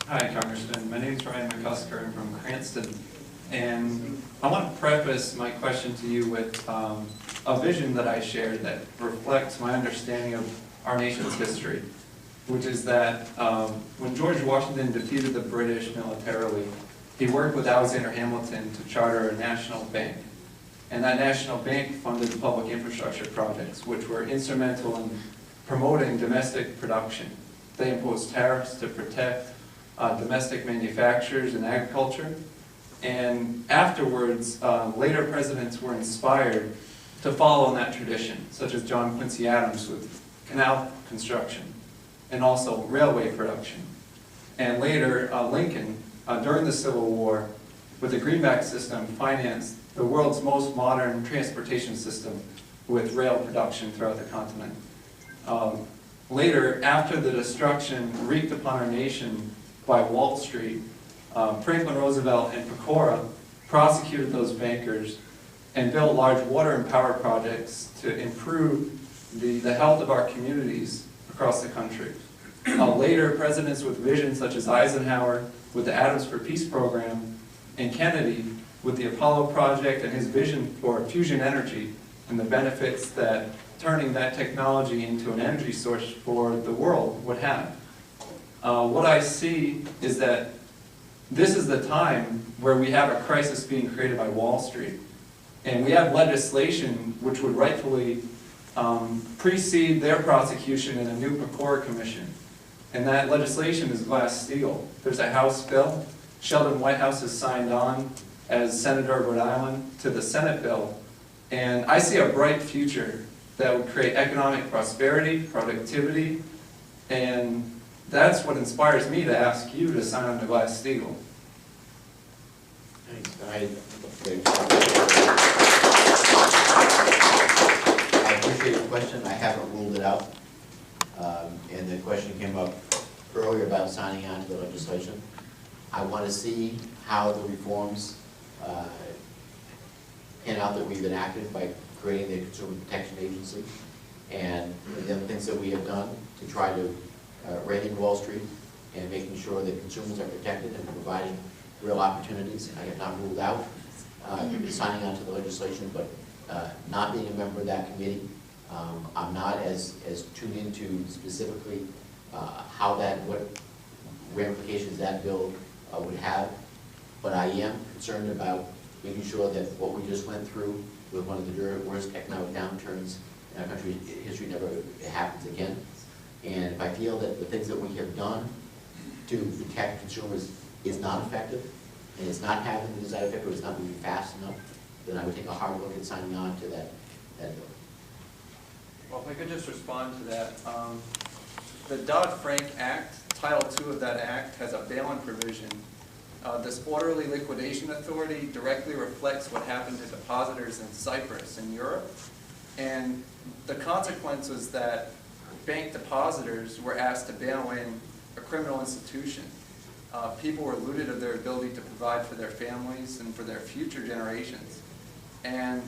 Hi, Congressman. My name is Ryan McCusker. I'm from Cranston. And I want to preface my question to you with a vision that I share that reflects my understanding of our nation's history, which is that when George Washington defeated the British militarily, he worked with Alexander Hamilton to charter a national bank. And that national bank funded public infrastructure projects, which were instrumental in promoting domestic production. They imposed tariffs to protect domestic manufacturers and agriculture. And afterwards, later presidents were inspired to follow in that tradition, such as John Quincy Adams with canal construction and also railway production. And later, Lincoln, during the Civil War, with the greenback system, financed the world's most modern transportation system with rail production throughout the continent. Later, after the destruction wreaked upon our nation by Wall Street, Franklin Roosevelt and Pecora prosecuted those bankers and built large water and power projects to improve the health of our communities across the country. Later, presidents with visions such as Eisenhower with the Atoms for Peace program and Kennedy with the Apollo project and his vision for fusion energy and the benefits that turning that technology into an energy source for the world would have. What I see is that this is the time where we have a crisis being created by Wall Street. And we have legislation which would rightfully precede their prosecution in a new Pecora commission. And that legislation is Glass-Steagall. There's a House bill. Sheldon Whitehouse has signed on as Senator of Rhode Island to the Senate bill. And I see a bright future that would create economic prosperity, productivity, and that's what inspires me to ask you to sign on to Glass-Steagall. Thanks. I appreciate your question. I haven't ruled it out. And the question came up earlier about signing on to the legislation. I want to see how the reforms pan out that we've enacted by creating the Consumer Protection Agency and the other things that we have done to try to rein in Wall Street and making sure that consumers are protected and providing real opportunities. I have not ruled out signing on to the legislation, but not being a member of that committee, I'm not as tuned into specifically what ramifications that bill would have, but I am concerned about making sure that what we just went through with one of the worst economic downturns in our country's history never happens again. And if I feel that the things that we have done to protect consumers is not effective, and it's not having the desired effect, or it's not moving fast enough, then I would take a hard look at signing on to that bill. Well, if I could just respond to that. The Dodd-Frank Act, Title II of that act, has a bail-in provision. This orderly liquidation authority directly reflects what happened to depositors in Cyprus in Europe. And the consequence was that bank depositors were asked to bail in a criminal institution. People were looted of their ability to provide for their families and for their future generations. And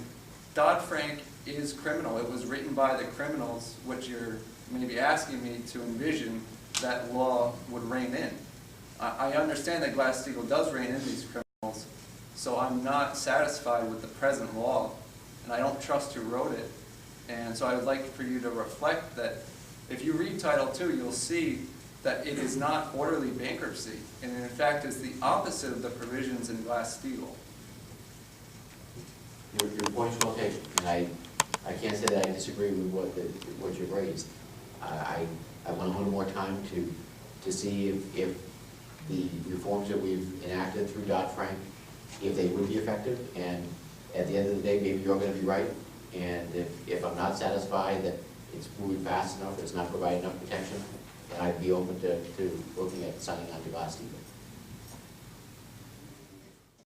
Dodd-Frank is criminal. It was written by the criminals, which you're maybe asking me to envision that law would rein in. I understand that Glass-Steagall does rein in these criminals, so I'm not satisfied with the present law, and I don't trust who wrote it. And so I would like for you to reflect that if you read Title II, you'll see that it is not orderly bankruptcy, and in fact is the opposite of the provisions in Glass-Steagall. Your point's well taken, and I can't say that I disagree with what you've raised. I want a little more time to see if the reforms that we've enacted through Dodd-Frank, if they would be effective, and at the end of the day, maybe you're going to be right, and if I'm not satisfied that it's moving fast enough, it's not providing enough protection, then I'd be open to looking at signing on to Glass-Steagall.